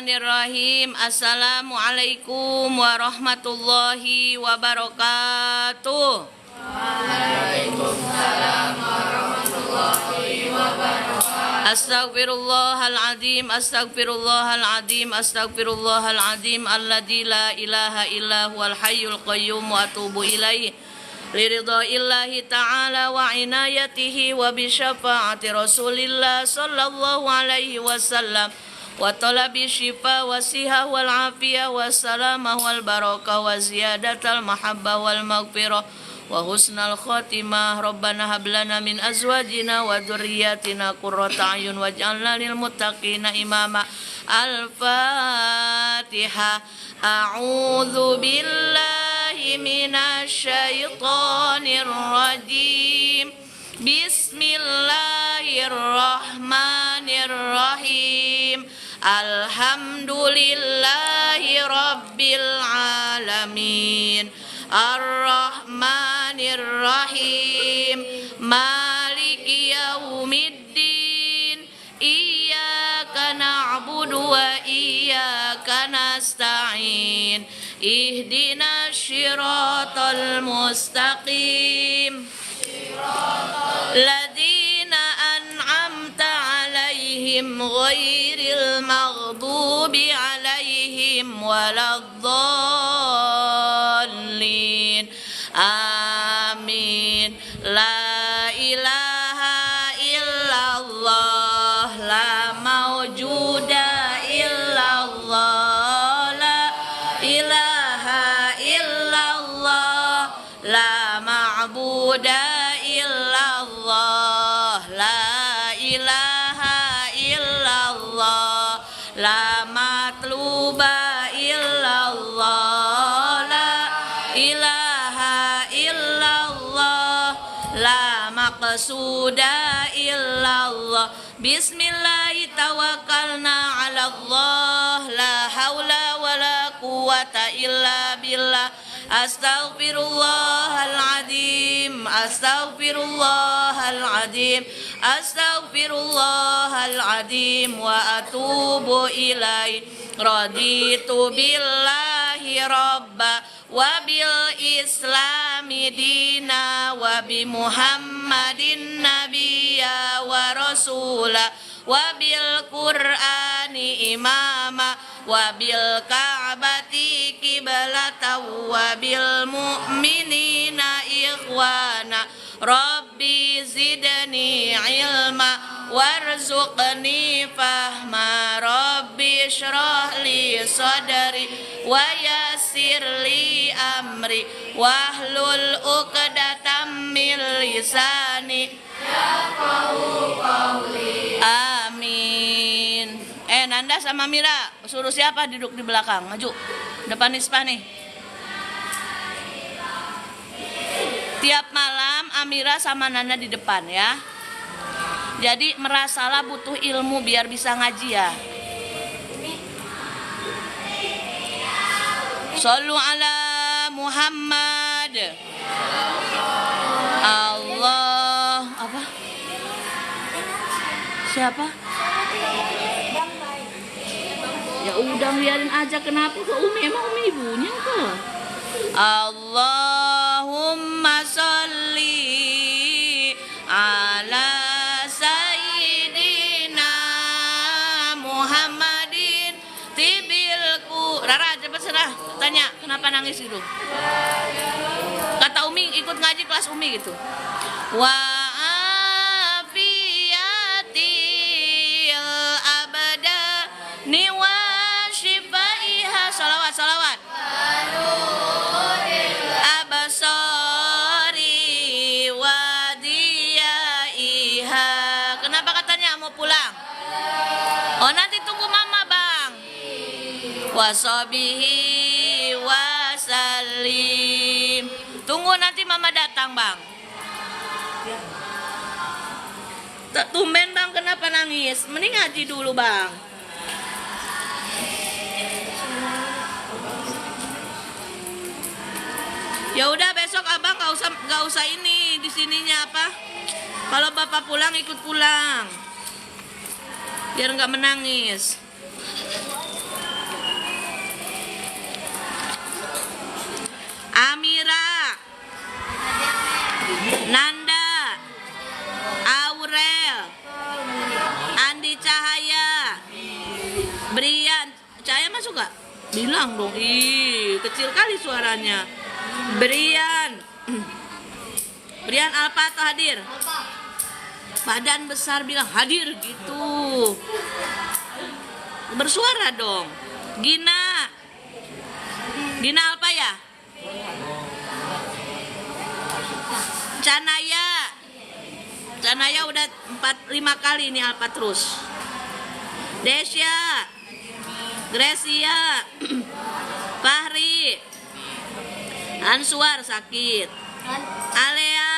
Bismillahirrahmanirrahim. Assalamualaikum warahmatullahi wabarakatuh. Waalaikumsalam warahmatullahi wabarakatuh. Astaghfirullahaladzim, astaghfirullahaladzim, astaghfirullahaladzim. Alladzi la ilaha illa huwal hayyul qayyum wa atubu ilaihi. Liridaillahi ta'ala wa inayatihi wa bisyafaati Rasulillah sallallahu alaihi wasallam wa talabi syifa wa siha wal afiyah wa salamah wal barakah wa ziyadatal mahabbah wal maghfirah wa husnal khatimah. Rabbana hablana min azwajina wa dzurriyyatina qurrata a'yun waj'alna lil muttaqina imama. Al-Fatihah. A'udzu billahi minasy syaithanir rajim. Bismillahirrahmanirrahim. Alhamdulillahi rabbil alamin. Ar-Rahmanir-Rahim. Maliki yaumiddin. Iyyaka na'budu wa iyyaka nasta'in. Ihdinas syiratal mustaqim. Ladzina an'amta 'alaihim ghairil maghdubi 'alaihim waladdallin. Amin. La ilaha illallah, la maujuda illallah, la ilaha illallah, la ma'buda illallah, la ilaha illallah, la matluba illallah, la ilaha illallah, la maqsuda illallah. Bismillahi tawakkalna ala Allah, la haula wa la quwata illa billah. Astaghfirullahaladzim, astaghfirullahaladzim, astaghfirullahaladzim wa atubu ilaih. Raditu billahi rabba wa bil islami dina wa bi muhammadin nabiyya wa rasula wa bil qur'ani imama wa bil ka'bati qiblata wa bil mu'minina ikhwana. Rabbi zidni ilma warzuqni fahma. Rabbi shrah li sadri wa yassir li amri wahlul uqdatam min lisani yafqahu qawli. Amin. Nanda sama Mira, suruh siapa duduk di belakang? Maju, depan Ispa nih. Tiap malam Amira sama Nanda di depan ya. Jadi merasalah butuh ilmu biar bisa ngaji ya. Shallu ala Muhammad. Allah apa? Siapa? Ya udah biarin aja, kenapa ke Umi? Emang Umi ibunya ke? Allahumma sholli ala sayyidina Muhammadin tibilku. Rara cepet serah, tanya kenapa nangis gitu. Kata Umi ikut ngaji kelas Umi gitu. Wa afiyatil abada niwa shifaiha. Salawat, salawat. Abasori wadiyaiha. Kenapa katanya mau pulang? Oh nanti tunggu mama bang. Wasobihi wasalim. Tunggu nanti mama datang bang. Tumben bang, kenapa nangis? Mending ngaji dulu bang. Ya udah besok abang nggak usah ini di sininya apa? Kalau bapak pulang ikut pulang, biar nggak menangis. Brian, Cahaya masuk gak? Bilang dong, kecil kali suaranya. Brian. Brian Alpa atau hadir? Badan besar bilang hadir gitu. Bersuara dong. Gina. Gina Alpa ya? Canaya. Canaya udah 4-5 kali ini Alpa terus. Desya. Gracia. Fahri. Answar sakit. Alea.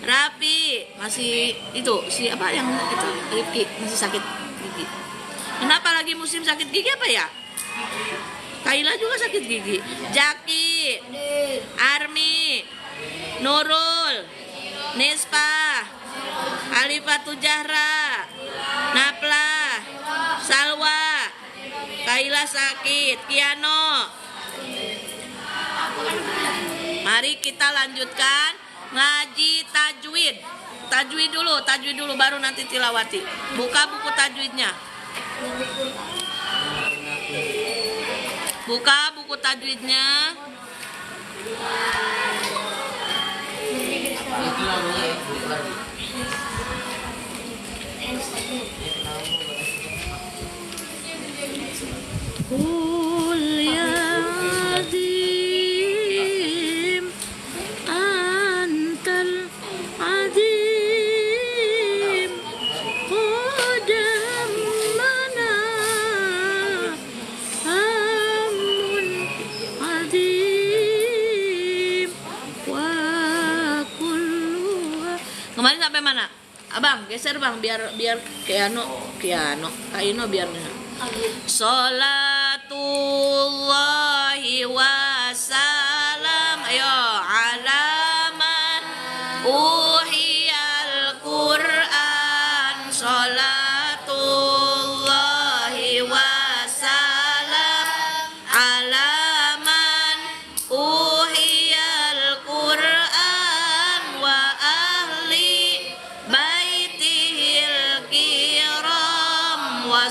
Rapi masih itu apa yang itu Rifki masih sakit gigi. Kenapa lagi musim sakit gigi apa ya? Kaila juga sakit gigi. Jaki, Armi, Nurul, Nispa, Alifatul Jahra, Napla, Salwa, Kaila sakit, Kiano. Mari kita lanjutkan ngaji tajwid. Tajwid dulu baru nanti tilawati. Buka buku tajwidnya. Buka buku tajwidnya. Qul ya azim antal azim qadam mana amun azim wa kulluha. Kemarin sampai mana? Abang, geser bang biar Kiano biar Salatullahi wassalam ayo alaman uhiyal Qur'an. Salatullahi wassalam alaman uhiyal Qur'an wa ahli baitihil kiram wa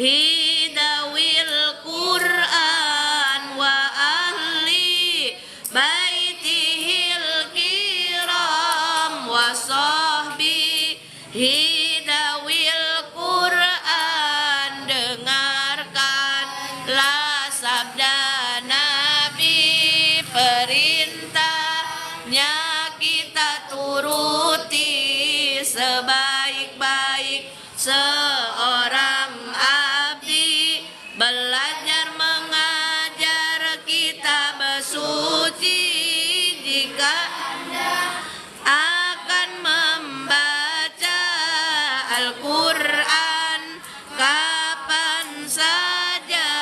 hidawil Qur'an wa ahli baitihil kiram wa sahbi hidawil Qur'an. Dengarkanlah sabda Nabi, perintahnya kita turuti, sebaik-baik seorang abdi belajar mengajar kita bersuci. Jika Anda akan membaca Al-Quran kapan saja,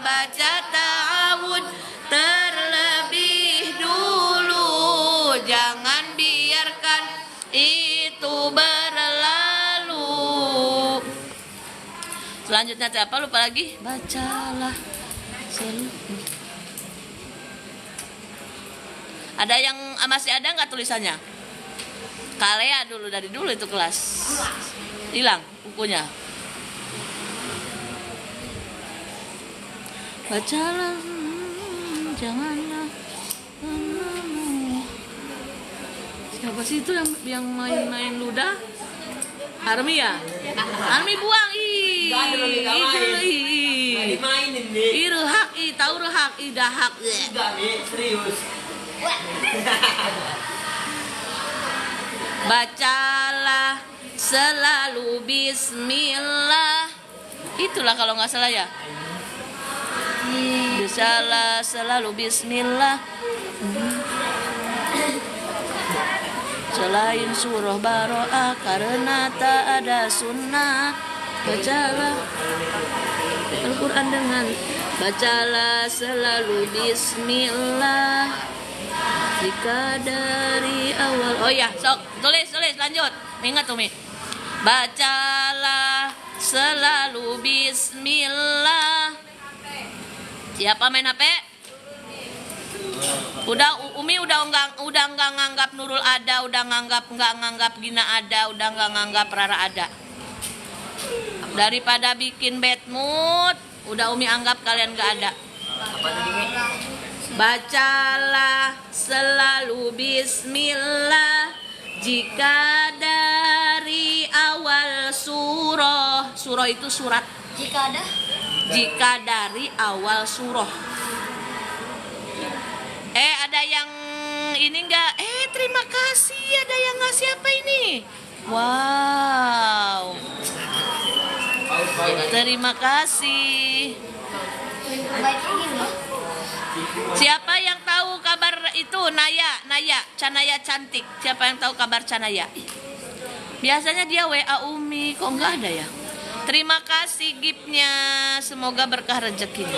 baca ta'awud terlebih dulu, jangan biarkan itu berlalu. Selanjutnya apa? Lupa lagi. Bacalah. Ada yang masih ada nggak tulisannya? Kalea dulu dari dulu itu kelas. Hilang bukunya. Bacalah, janganlah. Siapa sih itu yang main ludah? Armi ya? Armi buang dimainin nih. Irhak tahu rehak dahak. Enggak nih, serius. Bacalah selalu bismillah. Itulah kalau nggak salah ya. Bacalah selalu bismillah. Selain surah Baro'ah karena tak ada sunnah. Bacalah Al-Quran dengan bacalah selalu bismillah jika dari awal. Oh ya, sok tulis lanjut. Ingat Umi. Bacalah selalu bismillah. Siapa main HP? Umi udah enggak nganggap Nurul ada, udah nggak nganggap Gina ada, udah nggak nganggap Rara ada. Daripada bikin bad mood, udah Umi anggap kalian gak ada. Apa tadi, Mi? Bacalah selalu bismillah jika dari awal surah. Surah itu surat. Jika dari awal surah. Ada yang ini enggak? Terima kasih, ada yang ngasih apa ini? Wow. Terima kasih. Siapa yang tahu kabar itu? Naya, Canaya cantik. Siapa yang tahu kabar Canaya? Biasanya dia WA Umi, kok enggak ada ya? Terima kasih giftnya, semoga berkah rezekinya.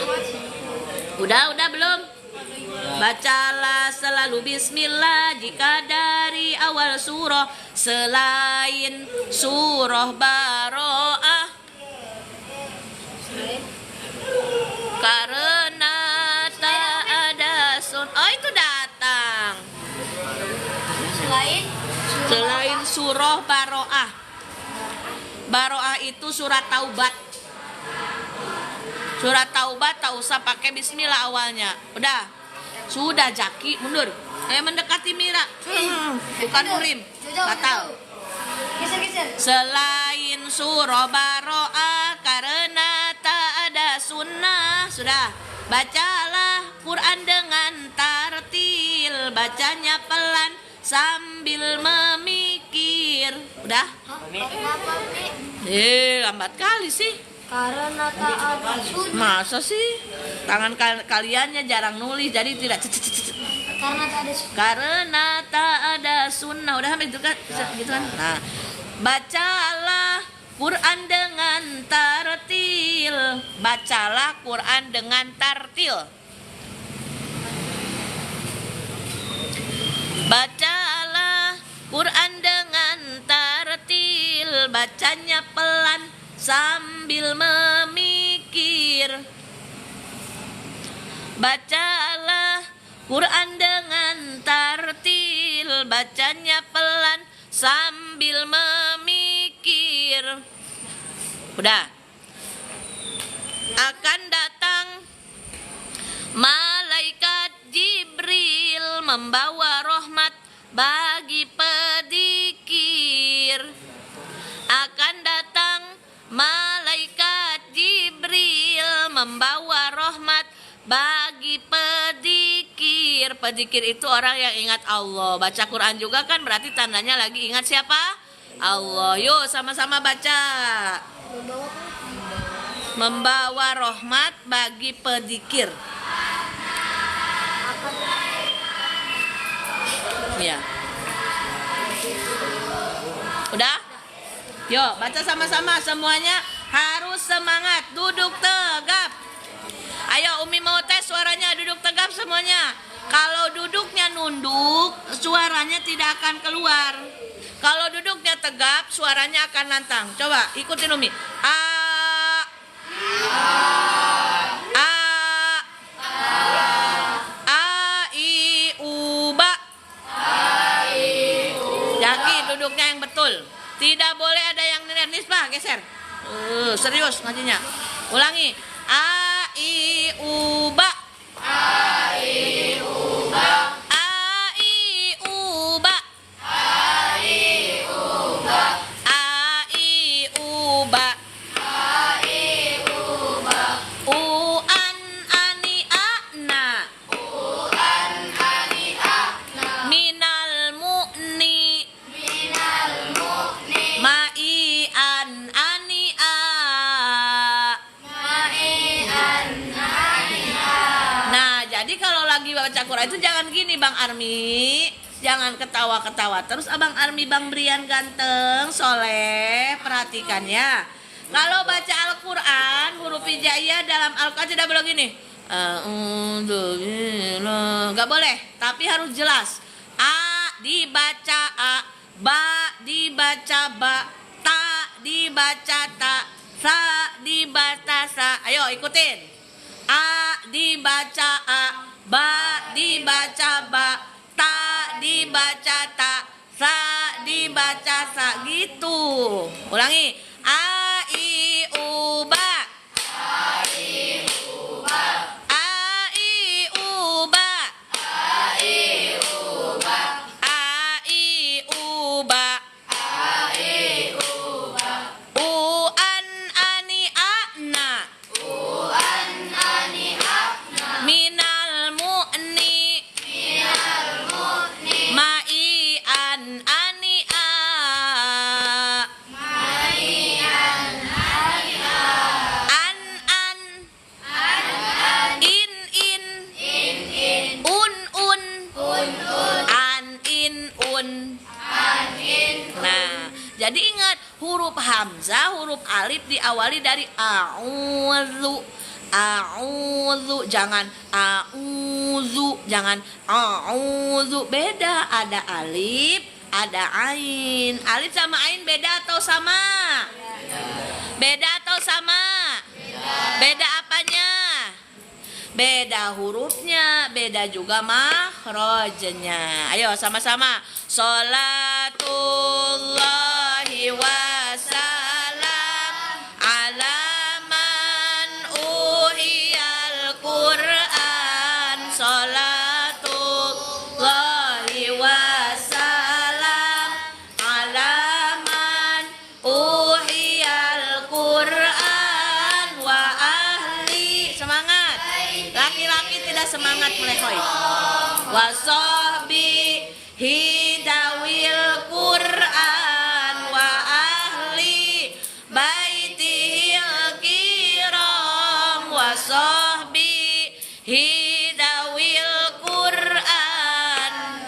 Udah belum? Bacalah selalu bismillah jika dari awal surah selain surah Baro'ah, karena tak ada itu datang selain surah Baro'ah. Baro'ah itu surat taubat. Surat taubat tak usah pakai bismillah awalnya. Sudah Jaki, mundur. Mendekati Mira. Bukan Murim. Batal. Selain surah Baro'ah karena tak ada sunnah. Sudah. Bacalah Quran dengan tartil. Bacanya pelan sambil memikir. Udah? Lambat kali sih. Karena tak ada sunnah. Masa sih? Tangan kaliannya jarang nulis, jadi tidak. Karena tak ada sunnah. Karena tak ada sunnah. Udah sampai itu kan? Gitu kan? Nah, bacalah Quran dengan tartil. Bacalah Quran dengan tartil. Bacalah Quran dengan tartil. Bacanya pelan sambil memikir. Bacalah Quran dengan tartil. Bacanya pelan sambil memikir. Udah. Akan datang malaikat Jibril membawa rahmat bagi pedzikir. Akan datang malaikat Jibril membawa rahmat bagi pedzikir. Pedzikir itu orang yang ingat Allah. Baca Quran juga kan berarti tandanya lagi ingat siapa? Allah. Yuk sama-sama baca. Membawa rahmat bagi pedzikir. Ya. Udah? Yuk, baca sama-sama semuanya. Harus semangat, duduk tegap. Ayo Umi mau tes suaranya, duduk tegap semuanya. Kalau duduknya nunduk, suaranya tidak akan keluar. Kalau duduknya tegap, suaranya akan lantang. Coba ikutin Umi. A I U ba. Jaki duduknya yang betul. Tidak boleh ada yang nisbah, geser. Serius ngajinya. Ulangi. A I U ba. A I U ba. A I U ba. A I U ba. A I U ba. A I U ba. U an ani ana. U an ani ana. Minal mu'ni. Minal mu'ni. Ma'i an ani a. Nah, jadi kalau lagi baca Quran itu jangan gini Bang Armi. Jangan ketawa-ketawa. Terus Abang Armi, Bang Brian ganteng, soleh, perhatikan ya. Kalau baca Al-Quran, huruf hijaiyah dalam Al-Quran tidak boleh gini. Gak boleh, tapi harus jelas. A dibaca A, ba dibaca ba, ta dibaca ta, sa dibaca sa. Ayo ikutin. A dibaca A, ba dibaca ba, ta dibaca ta, sa dibaca sa. Gitu. Ulangi. A I hamzah, huruf alif diawali dari a'udzu. A'udzu, jangan a'udzu, jangan a'udzu. Beda, ada alif, ada ain. Alif sama ain beda atau sama? Beda atau sama? Beda apanya? Beda hurufnya, beda juga makhrajnya. Ayo sama-sama. Sholatullahi wassalam ala man uhiyal Qur'an. Sholatullahi wassalam ala man uhiyal Qur'an wa ahli. Semangat. Laki-laki tidak semangat melehoi. Wa sahbihi dawil Qur'an wa ahli baitihil kiram. Wa sahbihi dawil Qur'an.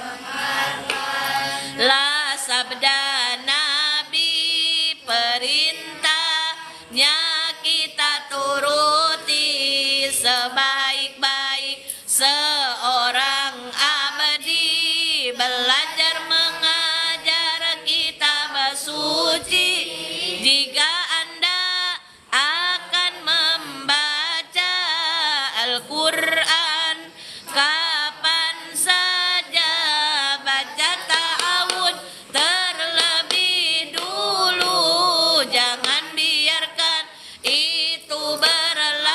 La sabda Nabi, perintahnya kita turuti. Sebaik-baik seorang abdi, belajar mengajar kitab suci. Jika Anda akan membaca Al-Quran, kapan saja baca ta'awudz terlebih dulu. Jangan biarkan itu berlalu.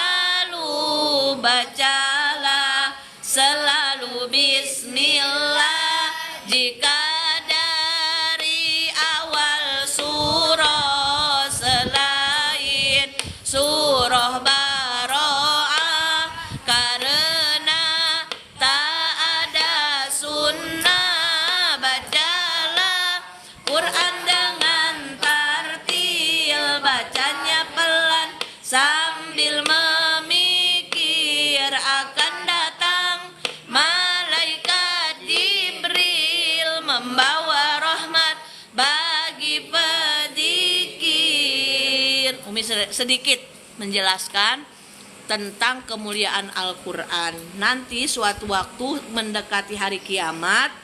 Bacalah selalu bismillah. Jika dari awal surah selain surah Bara'ah, karena tak ada sunnah. Bacalah Quran dengan tartil, bacanya pelan sambil memikir. Akan datang malaikat Jibril membawa rahmat bagi pedzikir. Umi sedikit menjelaskan tentang kemuliaan Al-Quran. Nanti suatu waktu mendekati hari kiamat,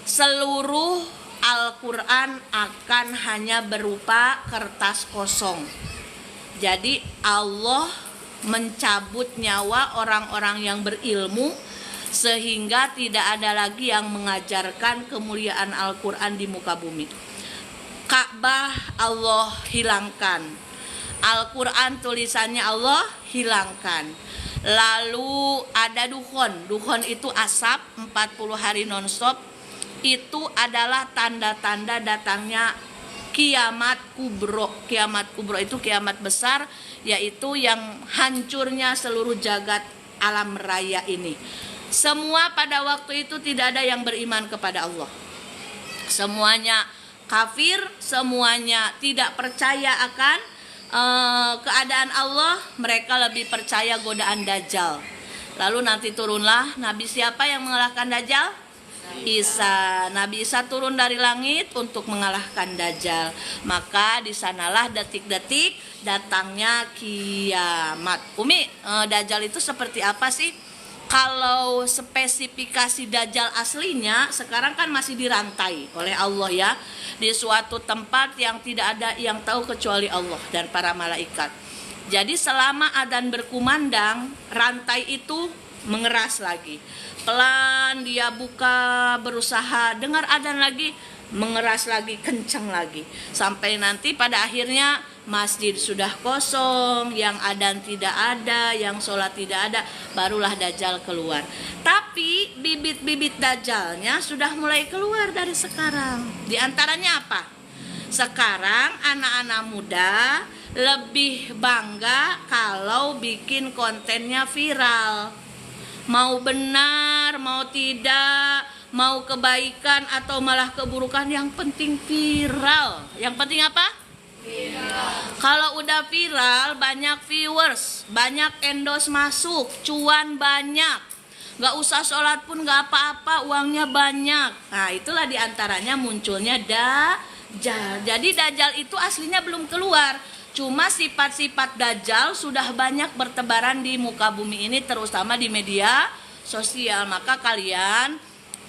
seluruh Al-Quran akan hanya berupa kertas kosong. Jadi Allah mencabut nyawa orang-orang yang berilmu, sehingga tidak ada lagi yang mengajarkan kemuliaan Al-Quran di muka bumi. Ka'bah Allah hilangkan, Al-Quran tulisannya Allah hilangkan. Lalu ada dukhon itu asap 40 hari nonstop. Itu adalah tanda-tanda datangnya kiamat kubro. Kiamat kubro itu kiamat besar, yaitu yang hancurnya seluruh jagat alam raya ini. Semua pada waktu itu tidak ada yang beriman kepada Allah. Semuanya kafir, semuanya tidak percaya akan keadaan Allah. Mereka lebih percaya godaan Dajjal. Lalu nanti turunlah Nabi siapa yang mengalahkan Dajjal? Isa. Nabi Isa turun dari langit untuk mengalahkan Dajjal. Maka di sanalah detik-detik datangnya kiamat. Umi, Dajjal itu seperti apa sih? Kalau spesifikasi Dajjal aslinya sekarang kan masih dirantai oleh Allah ya, di suatu tempat yang tidak ada yang tahu kecuali Allah dan para malaikat. Jadi selama adzan berkumandang, rantai itu mengeras lagi. Pelan dia buka, berusaha, dengar adzan lagi, mengeras lagi, kencang lagi. Sampai nanti pada akhirnya masjid sudah kosong, yang adzan tidak ada, yang sholat tidak ada, barulah Dajjal keluar. Tapi bibit-bibit Dajjalnya sudah mulai keluar dari sekarang. Di antaranya apa? Sekarang anak-anak muda lebih bangga kalau bikin kontennya viral. Mau benar, mau tidak, mau kebaikan atau malah keburukan, yang penting viral. Yang penting apa? Viral. Kalau udah viral, banyak viewers, banyak endorse masuk, cuan banyak. Gak usah sholat pun gak apa-apa, uangnya banyak. Nah itulah diantaranya munculnya Jadi Dajjal itu aslinya belum keluar. Cuma sifat-sifat Dajjal sudah banyak bertebaran di muka bumi ini, terutama di media sosial. Maka kalian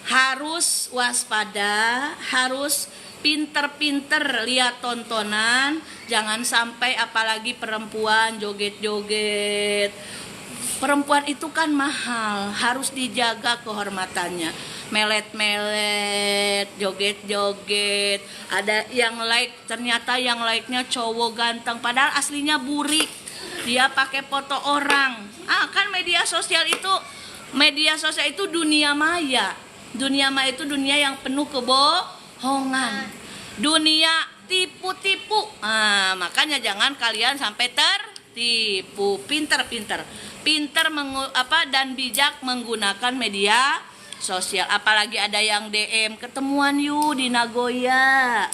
harus waspada, harus pinter-pinter lihat tontonan. Jangan sampai apalagi perempuan joget-joget. Perempuan itu kan mahal, harus dijaga kehormatannya. Melet-melet, joget-joget, ada yang like, ternyata yang like-nya cowok ganteng, padahal aslinya burik, dia pakai foto orang. Kan media sosial itu dunia maya. Dunia maya itu dunia yang penuh kebohongan, dunia tipu-tipu. Makanya jangan kalian sampai tertipu. Pinter dan bijak menggunakan media sosial. Apalagi ada yang DM, ketemuan yuk di Nagoya,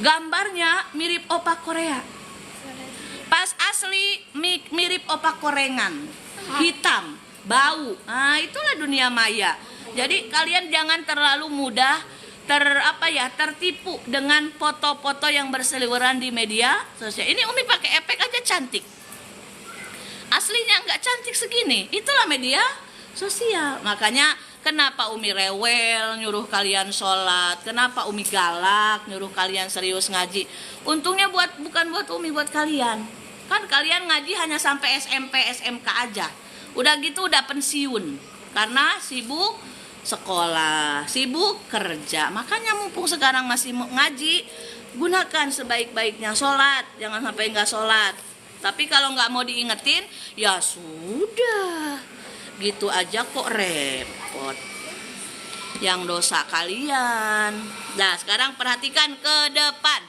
gambarnya mirip opak Korea, pas asli mirip opak Korengan, hitam, bau. Itulah dunia maya. Jadi kalian jangan terlalu mudah tertipu dengan foto-foto yang berseliweran di media sosial. Ini Umi pakai efek aja cantik, aslinya nggak cantik segini. Itulah media sosial. Makanya kenapa Umi rewel nyuruh kalian sholat? Kenapa Umi galak nyuruh kalian serius ngaji? Untungnya bukan buat Umi, buat kalian. Kan kalian ngaji hanya sampai SMP, SMK aja. Udah gitu udah pensiun. Karena sibuk sekolah, sibuk kerja. Makanya mumpung sekarang masih ngaji, gunakan sebaik-baiknya. Sholat, jangan sampai nggak sholat. Tapi kalau nggak mau diingetin, ya sudah. Gitu aja kok repot. Yang dosa kalian. Nah, sekarang perhatikan ke depan.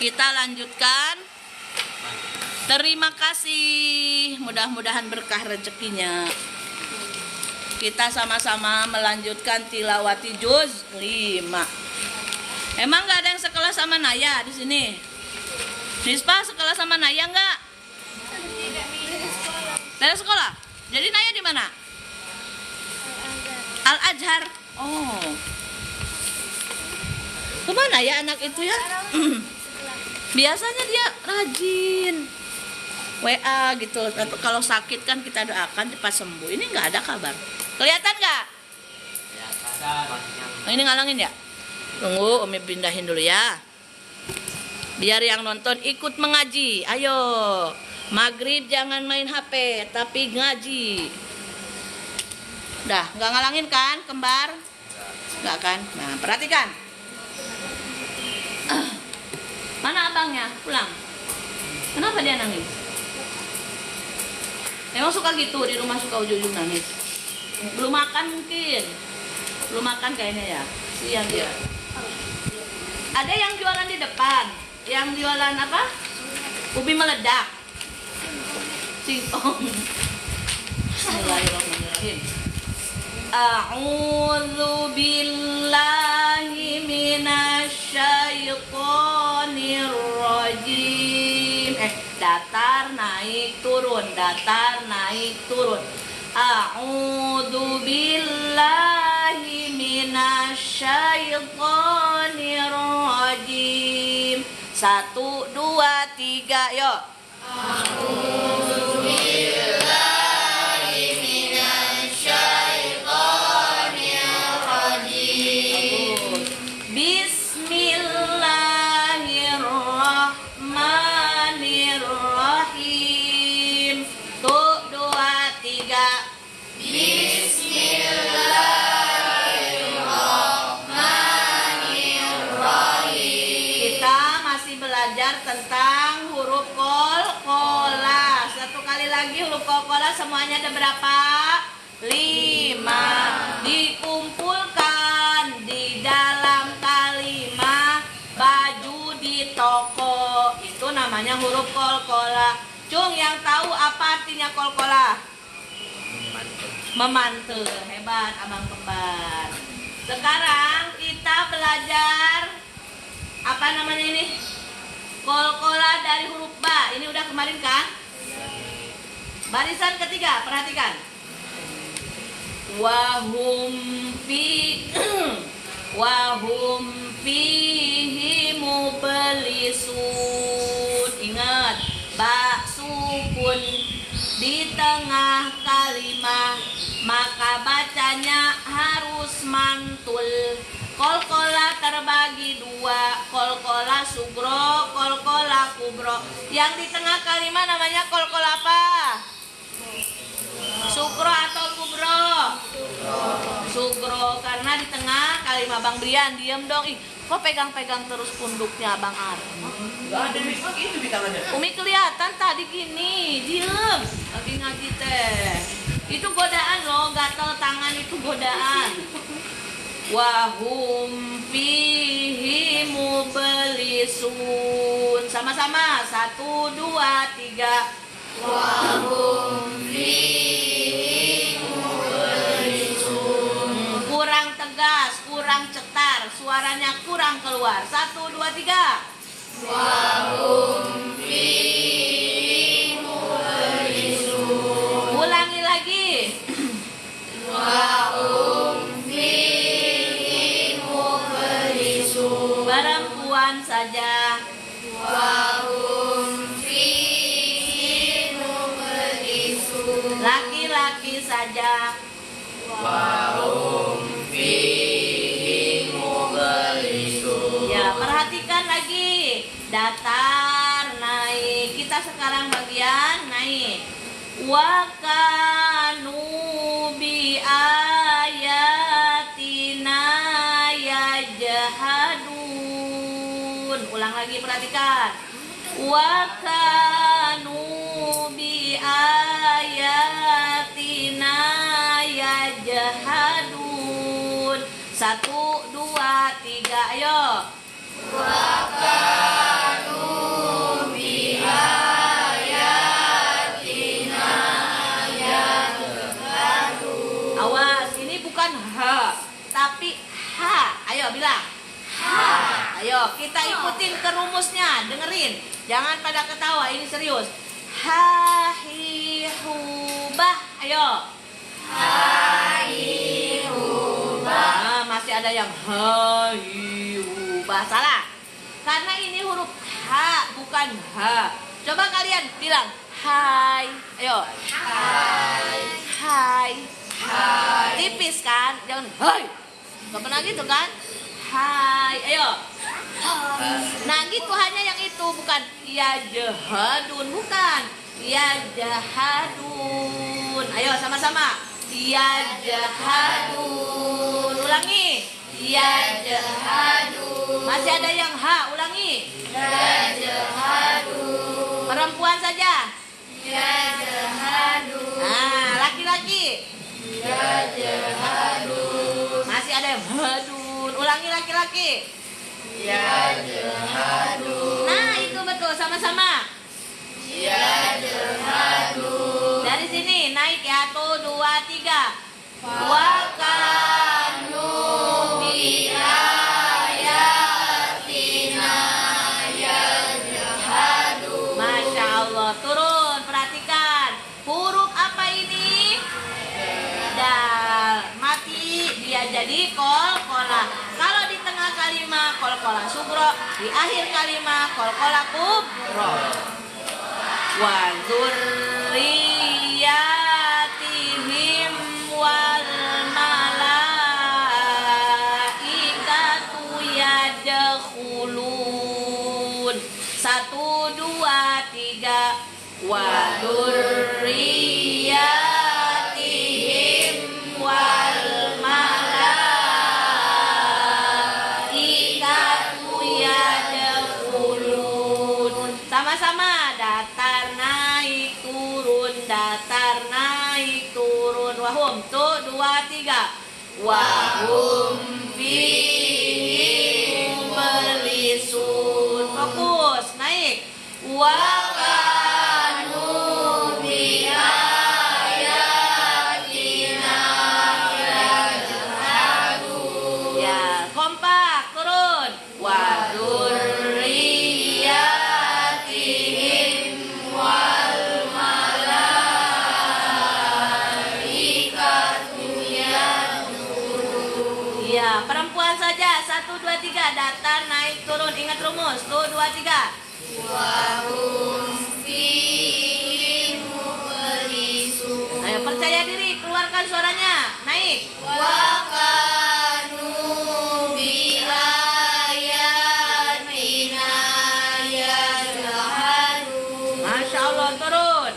Kita lanjutkan. Terima kasih. Mudah-mudahan berkah rezekinya. Kita sama-sama melanjutkan tilawati juz 5. Emang nggak ada yang sekelas sama Naya di sini? Nispa sekelas sama Naya nggak? Dari sekolah. Jadi Naya di mana? Al-Azhar. Oh. Kemana ya anak itu ya? Biasanya dia rajin WA gitu. Kalau sakit kan kita doakan cepat sembuh. Ini nggak ada kabar. Kelihatan nggak? Ini ngalangin ya? Tunggu, Umi pindahin dulu ya. Biar yang nonton ikut mengaji. Ayo. Maghrib jangan main HP, tapi ngaji. Dah, nggak ngalangin kan, kembar? Nggak kan? Nah, perhatikan. Mana abangnya? Pulang. Kenapa dia nangis? Emang suka gitu, di rumah suka ujung-ujung nangis. Belum makan mungkin. Belum makan kayaknya ya. Siang dia. Ada yang jualan di depan. Yang jualan apa? Ubi meledak. Bismillahirrahmanirrahim. A'udzu billahi minasyaitonir rajim. Datar naik turun, datar naik turun. A'udzu billahi minasyaitonir rajim. 1, 2, 3, yuk. Bismillahirrahmanirrahim. 1, 2, 3. Kita masih belajar tentang huruf qalqalah. Satu kali lagi huruf qalqalah semuanya ada berapa? 5. Dikumpulkan di dalam kalimat baju di toko. Itu namanya huruf qalqalah. Cung, yang tahu apa artinya qalqalah? Memantul. Hebat abang kembar. Sekarang kita belajar apa namanya ini? Qalqalah dari huruf ba. Ini udah kemarin kan? Barisan ketiga, perhatikan. Wahum fihi mubalisun. Ingat, ba sukun di tengah kalimat, maka bacanya harus mantul. Kolkola terbagi dua, kolkola sugro, kolkola kubro. Yang di tengah kalimat namanya kolkola apa? Sugro atau kubro? Sugro, karena di tengah kalimat. Bang Brian, diem dong. Ih, kok pegang-pegang terus punduknya Bang Ar? Gak ada mikro itu di tangannya. Umi kelihatan tadi gini, diem. Lagi ngaji teh. Itu godaan loh, gatel tangan itu godaan. Wahum fihi mublisun. Sama-sama, 1, 2, 3. Wahum fihi mublisun. Kurang tegas, kurang cetar, suaranya kurang keluar. 1, 2, 3. Wahum fihi mublisun. Ulangi lagi. Wahum fihi mublisun. Perempuan saja. Wahum fihi mublisun. Laki-laki saja. Wahum fihi mublisun. Ya, perhatikan lagi. Datar, naik. Kita sekarang bagian naik. Wa kanu bi ayatina yajhadun. Ulang lagi, perhatikan. Wa kanu bi ayatina yajhadun. 1, 2, 3, ayo. Wa kanu bi ayatina yajhadun. Awas, ini bukan ha, tapi ha. Ayo bilang. Ha. Ayo, kita ikutin ke rumusnya, dengerin. Jangan pada ketawa, ini serius. Ha hi hu bah. Ayo. Ha hi hu bah. Nah, masih ada yang ha hi hu bah. Salah. Karena ini huruf ha, bukan ha. Coba kalian bilang hai. Ayo. Hai. Hai. Hai. Tipis kan? Jangan hai. Gak pernah gitu kan? Hai. Ayo. Nah gitu, hanya yang itu, bukan ya jahadun, bukan ya jahadun. Ayo sama-sama. Ya jahadun. Ulangi. Ya jahadun. Masih ada yang ha, ulangi. Ya jahadun. Perempuan saja. Ya jahadun. Nah, laki-laki. Ya jahadun. Masih ada yang hadun. Ulangi, laki-laki. Ya jahadun. Nah, itu betul, sama-sama. Ya jahadun. Dari sini naik ya, 1, 2, 3. Wa kanu bi ayatina yajhadun. Masya Allah, turun, perhatikan. Huruf apa ini? Dal. Mati, dia jadi kolkola. Kalau di tengah kalimat kolkola sugro, di akhir kalimat kolkola kubro. Wa dzurriyyatihim wal malaikatu yadkhulun. 1, 2, 3. Wa dzurriyyatihim wal malaikatu yadkhulun. Sama-sama, datar naik turun, datar naik turun. Wahum, 1, 2, 3. Wahum fihi mublisun. Fokus, naik. Wa kanu bi ayatina yajhadun. Ya, kompak, turun. Wa dzurriyyatihim wal malaikatu yadkhulun. Ya, perempuan saja. 1, 2, 3. datar, naik, turun. Ingat rumus. Tuh, 2, 3. Ayo, percaya diri, keluarkan suaranya. Naik. Masya Allah, turun.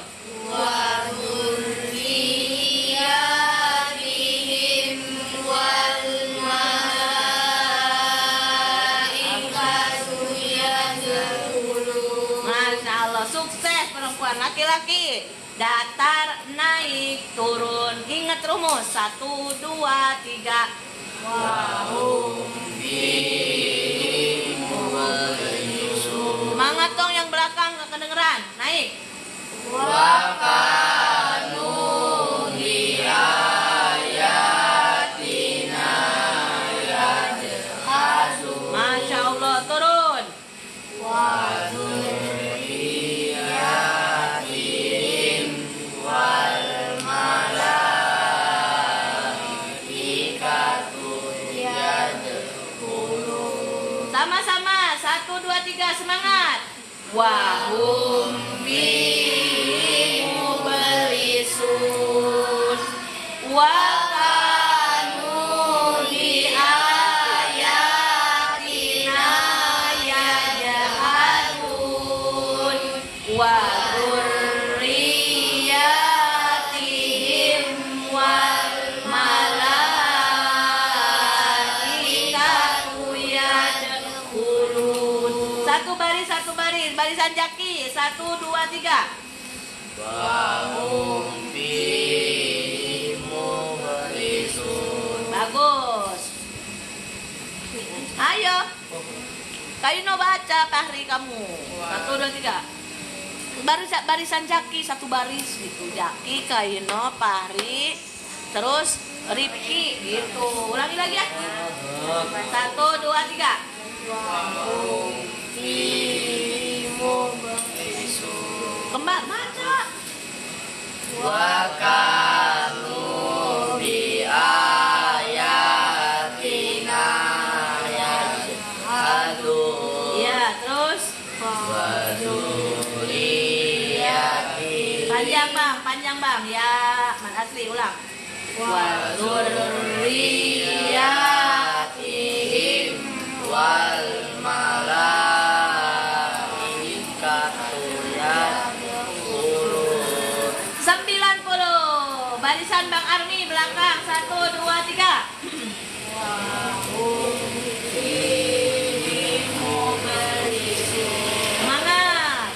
Masya Allah, sukses perempuan. Laki-laki, datar, naik, turun. Ingat rumus. 1, 2, 3. Semangat dong yang belakang, gak kedengeran. Naik. Masya Allah, turun. Sama-sama. 1, 2, 3. Semangat. Wahum mublisun wa kanu bi ayatina yajhadun wa dzurriyyatihim wal malaikatu yadkhulun. Satu baris, barisan jaki. 1, 2, 3. Bagus. Ayo. Kaino baca Fahri kamu. 1, 2, 3. Barisan jaki, satu baris gitu. Jaki, Kaino, Fahri, terus Rifki gitu. Ulangi lagi ya. 1, 2, 3. Kembang baca. Iya, terus panjang bang. Ya, Man Asli ulang. Wa dzurriyyatihim wal malaikatu yadkhulun. 90. Barisan Bang Armi belakang. 1, 2, 3. Semangat.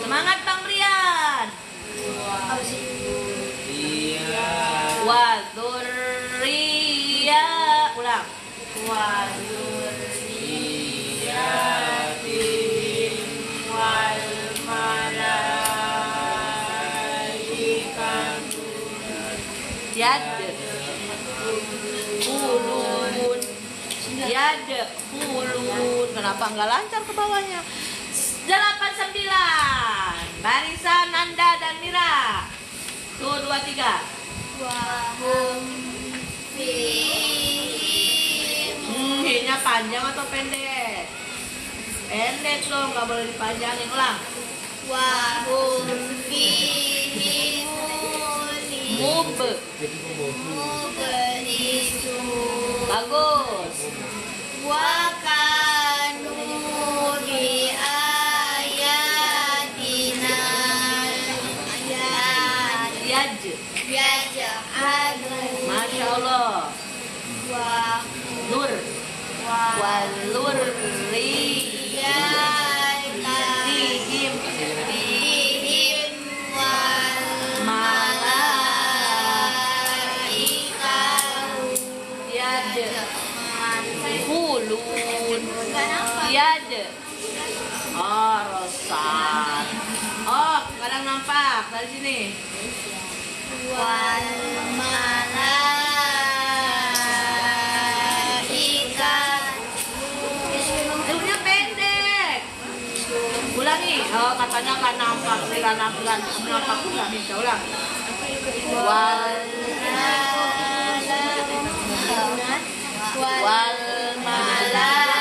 Semangat Bang Brian. Wa dzurriyya ulang. Wa dzurriyyatihim wal malaikatu yadkhulun. Yadkhulun. Kenapa nggak lancar ke bawahnya? 89. Barisan Nanda dan Mira. Tuh, 2, 3. H-nya panjang atau pendek? Pendek dong, nggak boleh dipanjangin. Ulang. Mub. Bagus. Yaj. Masya Allah. Nur. Walur riyatihim wal malaikatu yadkhulun. Yad. Oh, rosan. Oh, kadang nampak dari sini. wal malaikat. Hurufnya pendek. Ulang ulangi. Oh, katanya karena 40 nggak bisa ulang. Wal malaikatu.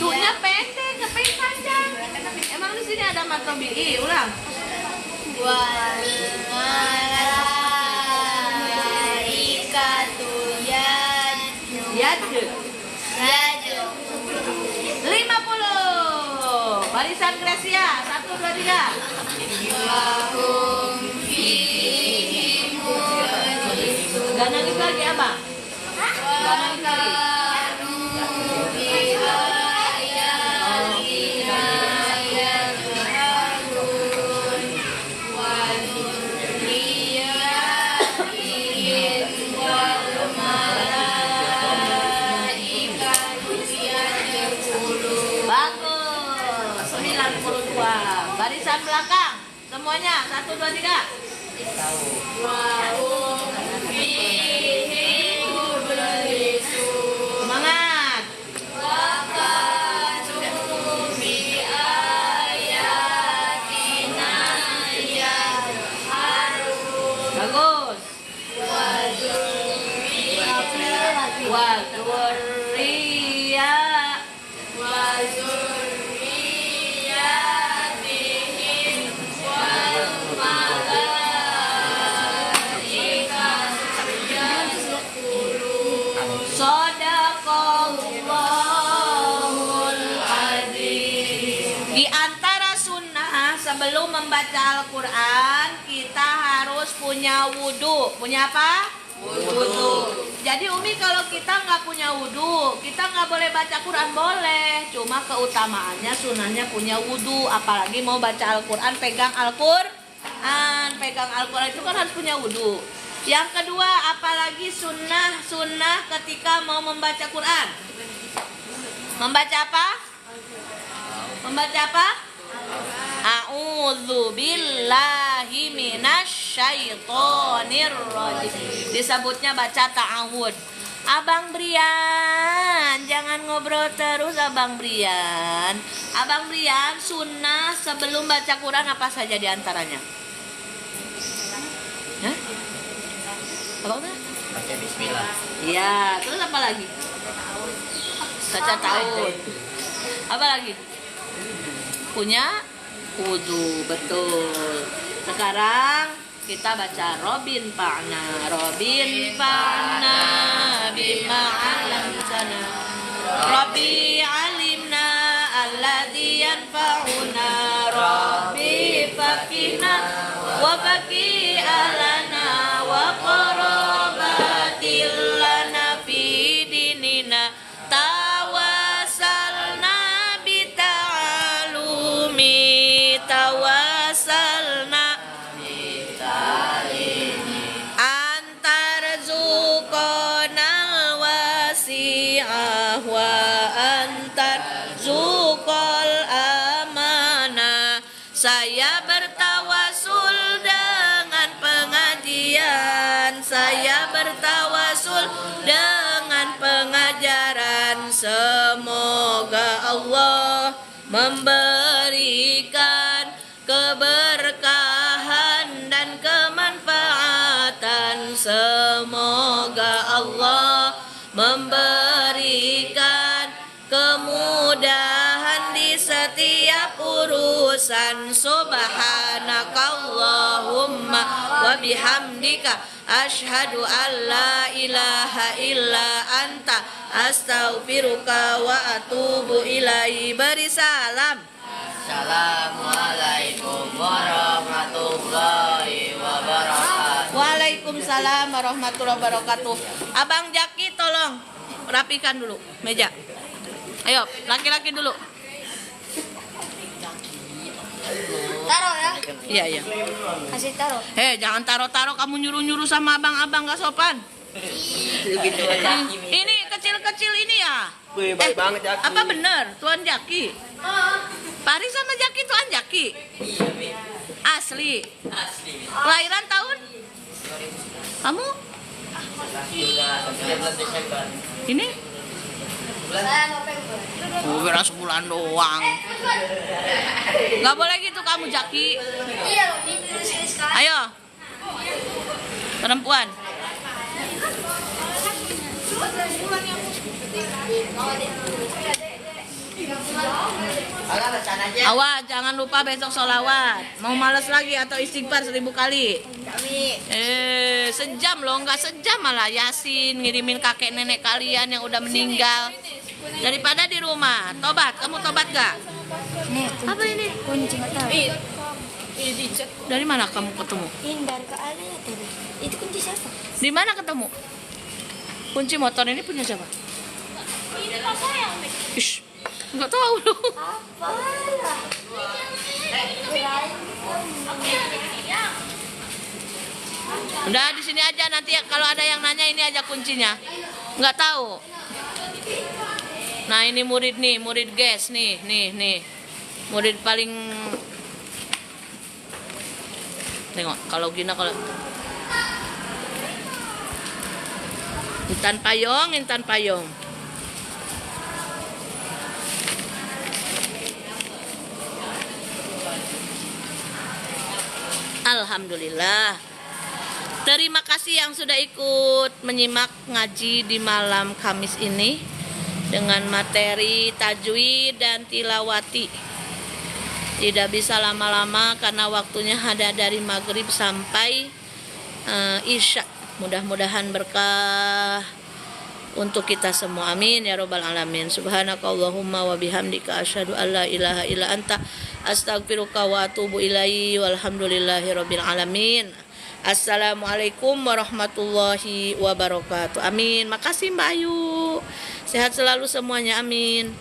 Tuhnya pendek, ngapain panjang? Emang di sini ada mat tabi'i, ulang. Wal malaikatu yadju. 50. Barisan Gracia, 1, 2, 3. Gak nangis lagi apa? Gak nangis lagi. Bagus. 92. Barisan belakang. Semuanya 1, 2, 3. Semangat. Bagus. Shadaqallahul azim. Di antara sunnah sebelum membaca Al-Quran kita harus punya wudhu. Punya apa? Wudhu. Jadi Umi kalau kita nggak punya wudhu, kita nggak boleh baca Quran. Boleh, cuma keutamaannya sunnahnya punya wudhu. Apalagi mau baca Al-Quran, pegang Al-Quran. Pegang Al-Quran itu kan harus punya wudhu. Yang kedua, apalagi sunnah ketika mau membaca Quran. Membaca apa? Membaca apa? A'udzu billahi minasyaitonir rajim. Disebutnya baca ta'awud. Abang Brian, jangan ngobrol terus Abang Brian. Abang Brian, sunnah sebelum baca Quran apa saja diantaranya? Hah? Apa udah? Baca bismillah. Iya, terus apa lagi? Baca ta'awud. Apa lagi? Punya wudhu, betul. Sekarang kita baca Robin Fa'na bima alamtana Rabbi alimna alladhi yanfa'una Rabbi fakina wa faki alana wa qarabatil lana fi dinina tawasalna bita'alumi tawasalna antar zuqanal wasi'ah wa antar zuqal amanah. Saya bertawasul dengan pengajian, saya bertawasul dengan pengajaran. Semoga Allah memberikan keberkahan dan kemanfaatan. Semoga Allah memberikan kemudahan di setiap urusan. Subhanakallahumma wa bihamdika asyhadu an la ilaha illa anta astaghfiruka wa atubu ilaihi. Beri salam. Assalamualaikum warahmatullahi wabarakatuh. Waalaikumsalam warahmatullahi wabarakatuh. Abang Jaki tolong rapikan dulu meja. Ayo, laki-laki dulu. Taruh ya. Iya, iya. Kasih taruh. Jangan taruh-taruh, kamu nyuruh-nyuruh sama abang-abang gak sopan. Gitu aja. Ini kecil-kecil ini ya. Wih, baik banget Jaki. Apa bener, Tuan Jaki? Paris sama Jaki Tuan Jaki? Iya, Mi. Asli. Asli. Kelahiran tahun? Kamu? Sudah 19 Desember. Ini? Saya November. Kira sebulan doang. Nggak boleh gitu kamu, Jaki. Iya loh, ini virus ini sekarang. Ayo. Perempuan. Alah rencananya. Awas, jangan lupa besok sholawat. Mau males lagi atau istighfar 1000 kali. Kami. Sejam loh, nggak sejam malah Yasin ngirimin kakek nenek kalian yang udah meninggal. Daripada di rumah. Tobat, kamu tobat gak? Nih, Apa ini? kunci motor. Dari mana kamu ketemu? Ini dari ke ada ya tadi. Itu kunci siapa? Di mana ketemu? Kunci motor ini punya siapa? Ish, nggak tahu loh. Apalah. Udah di sini aja, nanti kalau ada yang nanya ini aja kuncinya. Nggak tahu. Nah ini murid nih, murid guys nih. Murid paling. Tengok kalau Gina kalau Intan payung. Alhamdulillah. Terima kasih yang sudah ikut menyimak ngaji di malam Kamis ini dengan materi tajwid dan tilawati. Tidak bisa lama-lama karena waktunya ada dari maghrib sampai isya. Mudah-mudahan berkah untuk kita semua. Amin ya robbal alamin. Subhanakallahumma wa bihamdika asyhadu an la ilaha illa anta astaghfiruka wa atubu ilaihi walhamdulillahi rabbil alamin. Assalamualaikum warahmatullahi wabarakatuh. Amin. Makasih Mbak Ayu. Sehat selalu semuanya. Amin.